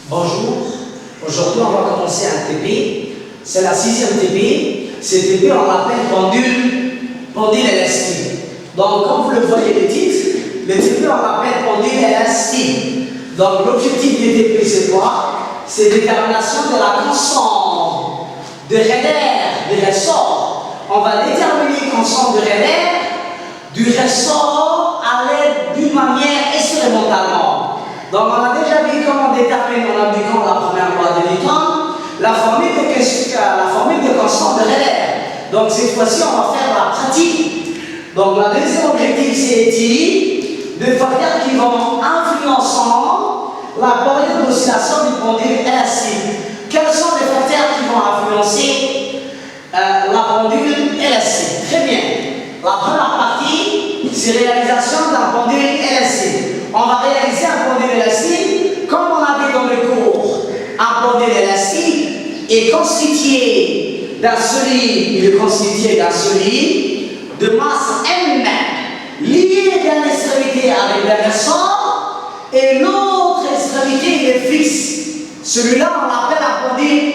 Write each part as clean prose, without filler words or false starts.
Bonjour, aujourd'hui on va commencer un TP, c'est la 6e TP, ce TP on l'appelle pendule élastique. Donc comme vous le voyez le titre, le TP on l'appelle pendule élastique. Donc l'objectif du TP c'est quoi? C'est détermination de la constante de Rayleigh du ressort. On va déterminer la constante de Rayleigh du ressort à l'aide d'une manière expérimentalement. Donc on a déjà vu comment déterminer en appliquant la première loi de Newton la formule de constante de Rayleigh. Donc cette fois-ci on va faire la pratique. Donc le deuxième objectif c'est de facteurs qui vont influencer la période d'oscillation du pendule élastique. Quels sont les facteurs qui vont influencer la pendule élastique? Très bien. La première partie, c'est réalisation d'un pendule élastique. On va réaliser un pendule élastique comme on a vu dans le cours. Un pendule élastique est constitué d'un solide, de masse M lié d'une extrémité avec le ressort et l'autre extrémité il est fixe. Celui-là on l'appelle un pendule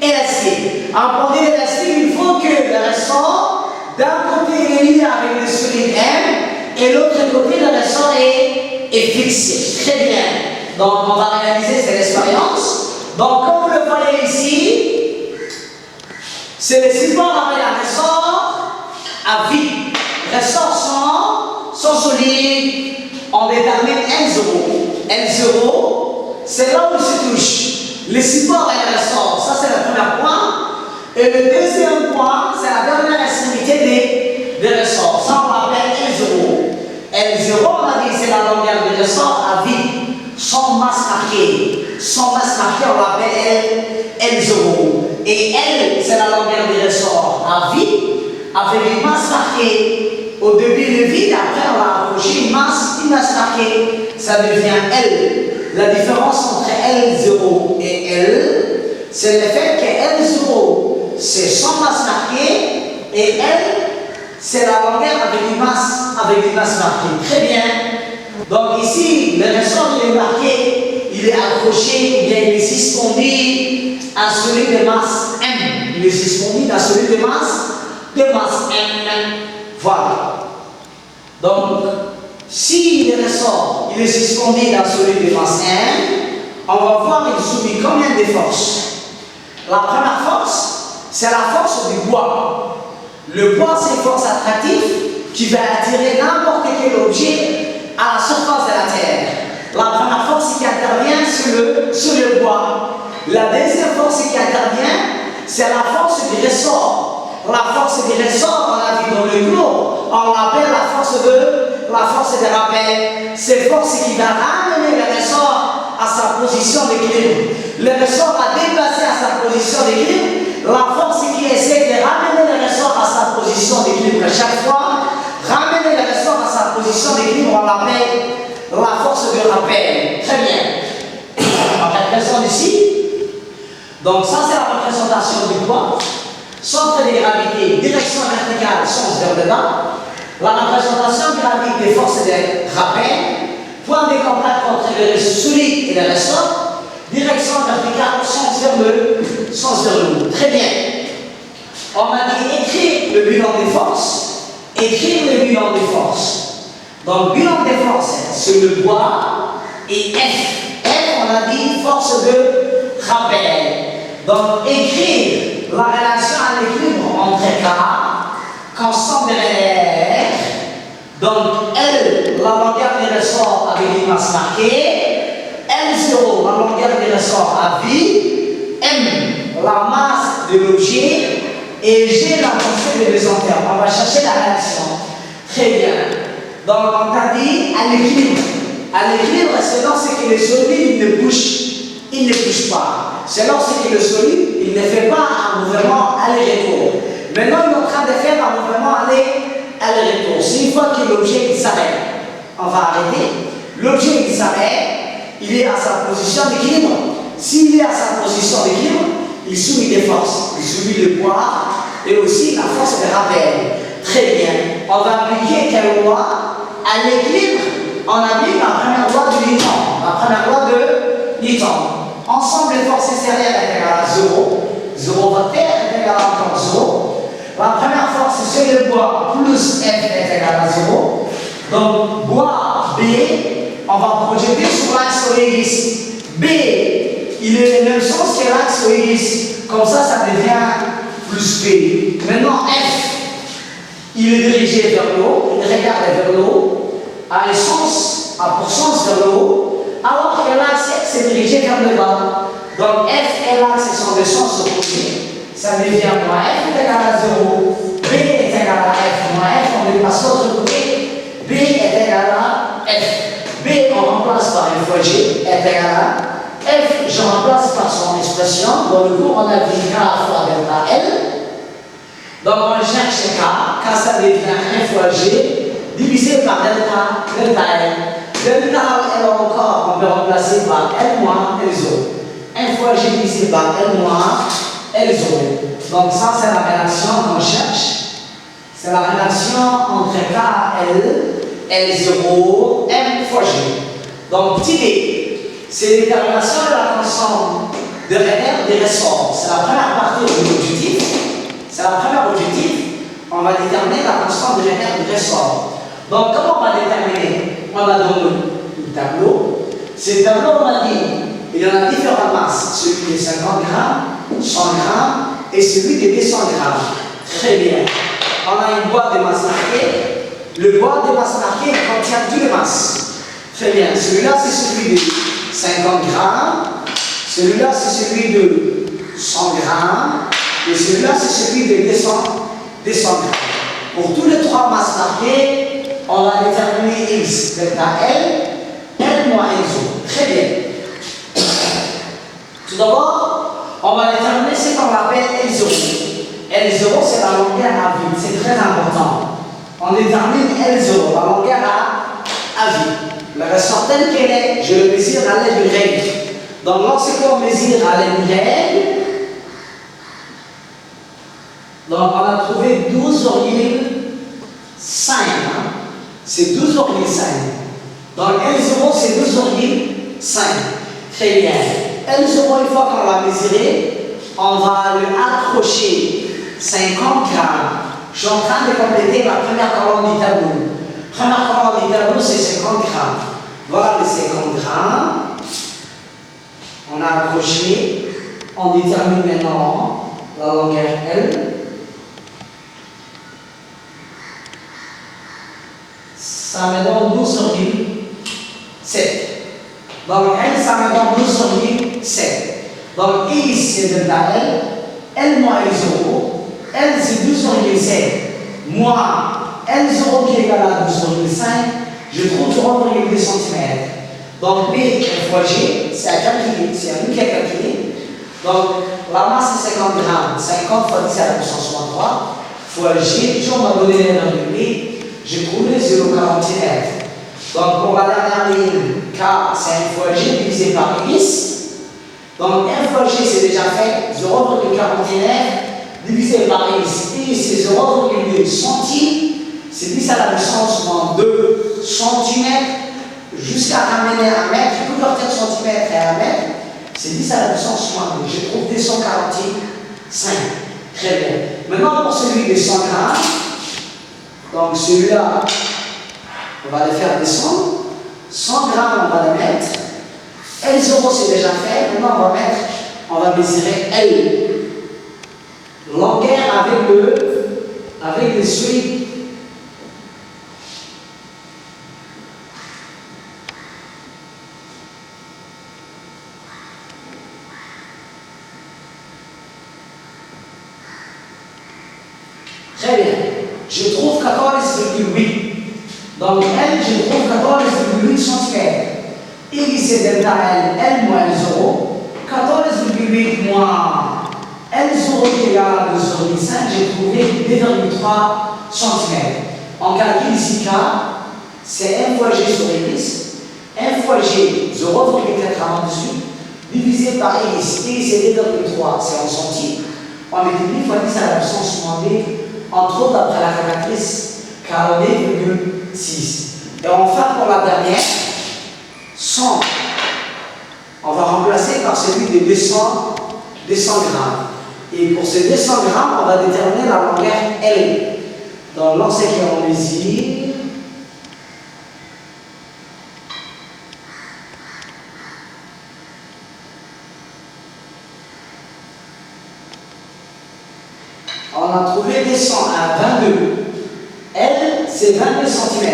élastique. Un pendule élastique, il faut que le ressort d'un côté il est lié avec le solide M et l'autre côté le ressort est fixé. Très bien. Donc on va réaliser cette expérience. Donc comme vous le voyez ici, c'est le support avec un ressort à vide. Ressort sans solide, on détermine L0. L0, c'est là où il se touche. Le support et le ressort, ça c'est le premier point. Et le deuxième point, c'est la dernière extrémité des ressorts. Ça on l'appelle L0. L0, on a dit c'est la longueur du ressort à vide, sans masse marquée. Sans masse marquée, on l'appelle L0. Et L, c'est la longueur du ressort à vide, avec une masse marquée. Au début le vide, après on va approcher une masse marquée. Ça devient L. La différence entre L0 et L, c'est le fait que L0, c'est sans masse marquée, et L, c'est la longueur avec une masse marquée. Très bien. Donc ici, le ressort il est marqué, il est accroché, ou bien il est suspendu à celui de masse M. Il est suspendu à celui de masse M. Voilà. Donc, si le ressort il est suspendu dans celui de masse M, on va voir il subit combien de forces. La première force, c'est la force du poids. Le poids, c'est une force attractive qui va attirer n'importe quel objet à la surface de la Terre. La première force qui intervient sur le poids. La deuxième force qui intervient, c'est la force du ressort. La force du ressort, on l'a vu dans le cours, on l'appelle la force de rappel. C'est force qui va ramener le ressort à sa position d'équilibre. Le ressort a dépassé à sa position d'équilibre. La force qui essaie de ramener le ressort à sa position d'équilibre à chaque fois, ramener le ressort à sa position d'équilibre, on l'appelle la force de rappel. Très bien. On représente ici. Donc ça c'est la représentation du poids. Centre de gravité, direction verticale, sens vers le bas. La représentation graphique des forces de rappel. Point de contact entre le solide et le ressort. Direction verticale, sens vers le haut. Très bien. On a dit écrire le bilan des forces. Écrire le bilan des forces. Donc, bilan des forces, c'est le poids et F. F, on a dit force de rappel. Donc, écrire la relation à l'équilibre entre K, constante de Rayleigh. Donc, L, la longueur du ressort avec une masse marquée. L0, la longueur du ressort à vide. M, la masse de l'objet. Et G, la densité de mésentère. On va chercher la relation. Très bien. Donc, on t'a dit à l'équilibre. À l'équilibre, c'est lorsque le solide ne bouge pas. C'est lorsque le solide il ne fait pas un mouvement aller-retour. Maintenant, il est en train de faire un mouvement aller-retour. C'est une fois que l'objet s'arrête. On va arrêter. L'objet il s'arrête, il est à sa position d'équilibre. S'il est à sa position d'équilibre, il subit des forces. Il subit le poids et aussi la force de rappel. Très bien. On va appliquer quelle loi? À l'équilibre, on applique la première loi de Newton. La première loi de Newton. On Ensemble, les forces extérieures est égale à 0. 0 vecteur est égal à encore 0. La première force, c'est sur le bois plus F est égal à 0. Donc, bois B, on va projeter sur l'axe OX. B, il est le même sens que l'axe OX. Comme ça devient plus P. Maintenant, F, il est dirigé vers le haut, il regarde vers le haut, pour sens vers le haut, alors que l'axe X est dirigé vers le bas. Donc, F et l'axe sont des sens opposés. Ça devient moins F est égal à 0. B est égal à F moins F, on dépasse l'autre côté. B est égal à F. B, on remplace par F fois G, est égal à F, je remplace par son expression. Dans le cours, on a vu K fois delta L. Donc, on cherche K. K, ça devient F fois G divisé par delta L. Delta L encore, on peut remplacer par L moins L0. F fois G divisé par L moins L0. Donc, ça, c'est la relation qu'on cherche. C'est la relation entre K, L, L0, M fois G. Donc, petite idée, c'est la détermination de la constante de RR des ressorts. C'est la première partie de l'objectif. C'est la première objectif. On va déterminer la constante de RR des ressorts. Donc, comment on va déterminer? On a donné le tableau. Ce tableau, on a dit, il y en a différentes masses. Celui de 50 grammes, 100 grammes et celui de 200 grammes. Très bien. On a une boîte de masse marquée. Le boîte de masse marquée contient toutes les masses. Très bien. Celui-là, c'est celui de 50 grammes. Celui-là, c'est celui de 100 grammes. Et celui-là, c'est celui de 200 grammes. Pour tous les trois masses marquées, on va déterminer X, delta L, L moins L0. Très bien. Tout d'abord, on va déterminer ce qu'on appelle L0. L0, c'est la longueur à vide. C'est très important. On détermine L0, la longueur à vide. Le ressort tel qu'elle est, je le mesure à l'aide d'une règle. Donc, lorsqu'on mesure à l'aide d'une règle, donc on a trouvé 12,5. C'est 12,5. Donc, L0, c'est 12,5. Très bien. L0, une fois qu'on l'a mesuré, on va le accrocher 50 grammes. Je suis en train de compléter la première colonne du tableau. Première colonne du tableau, c'est 50 grammes. Voilà les 50 grammes. On a accroché. On détermine maintenant la longueur L. Ça me donne 12,7. Donc L, ça me donne 12,7. Donc I, c'est delta L. L moins L0. L, c'est 12,7. Moins L0 qui est égal à 12,5. Je trouve 3,2 cm. Donc B, F fois G, c'est à calculer. C'est à nous qui a calculé. Donc la masse est 50 grammes. 50 fois 10 à la puissance moins 3 fois G. Toujours on m'a donné l'erreur de B. J'ai trouvé 0,49. Donc pour la dernière ligne, K, c'est F fois G divisé par X. Donc F fois G, c'est déjà fait. 0,49 divisé par X. I, c'est 0,2 centimes. C'est 10 à la puissance moins 2 cm. Jusqu'à ramener à mètre. Je peux partir centimètre et à mètre. C'est 10 à la puissance moins 2. Je trouve 245. Très bien. Maintenant pour celui de 100 grammes. Donc celui-là, on va le faire descendre. 100 grammes, on va le mettre. L0, c'est déjà fait. Maintenant, on va mesurer L. Longueur avec le seuil. Très bien. Je trouve 14,8. Donc L, je trouve 14,8 cm. I, c'est delta L, L moins L0. 14,8 moins L0 qui est égal à 2,5, j'ai trouvé 2,3 cm. On calcule ici K, c'est M fois G sur X. M fois G, 0,4 en dessus, divisé par X. X, c'est 2,3, c'est en centimes. On multiplie fois 10 à la puissance moins B, entre autres après la calculatrice, 42,6. Et enfin, pour la dernière, 100. On va remplacer par celui de 200 grammes. Et pour ces 200 grammes, on va déterminer la longueur L. Donc, lorsque on mesure, on a trouvé 200 à 22. L, c'est 22 cm.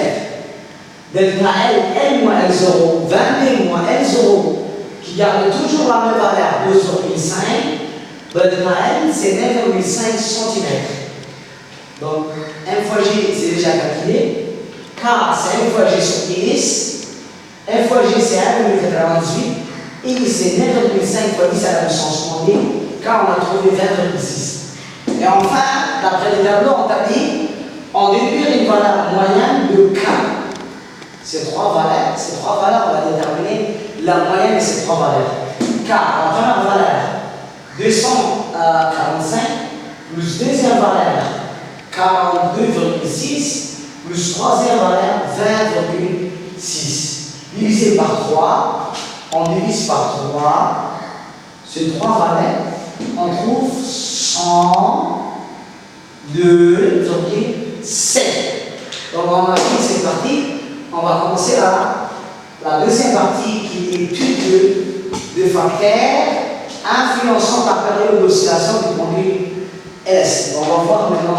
Delta L, L moins L0, 22 moins L0, qui garde toujours la même valeur, 2,5. Delta L, c'est 9,5 cm. Donc, 1 fois G, c'est déjà calculé. K, c'est 1 fois G sur Inis. 1 fois G, c'est 1,98. Inis, c'est 9,5 fois 10 à la puissance moins 10. K, on a trouvé 20,6. Et enfin, d'après les tableaux, on t'a dit, on déduit une valeur moyenne de K. Ces trois valeurs, on va déterminer la moyenne de ces trois valeurs. K, la première valeur, 245, plus deuxième valeur, 42,6, plus troisième valeur, 20,6. Divisé par 3, on divise par 3, ces trois valeurs, on trouve 102,7. Donc on a pris cette partie, on va commencer la deuxième partie qui est l'étude de facteurs influençant la période d'oscillation du conduit LS. On va voir maintenant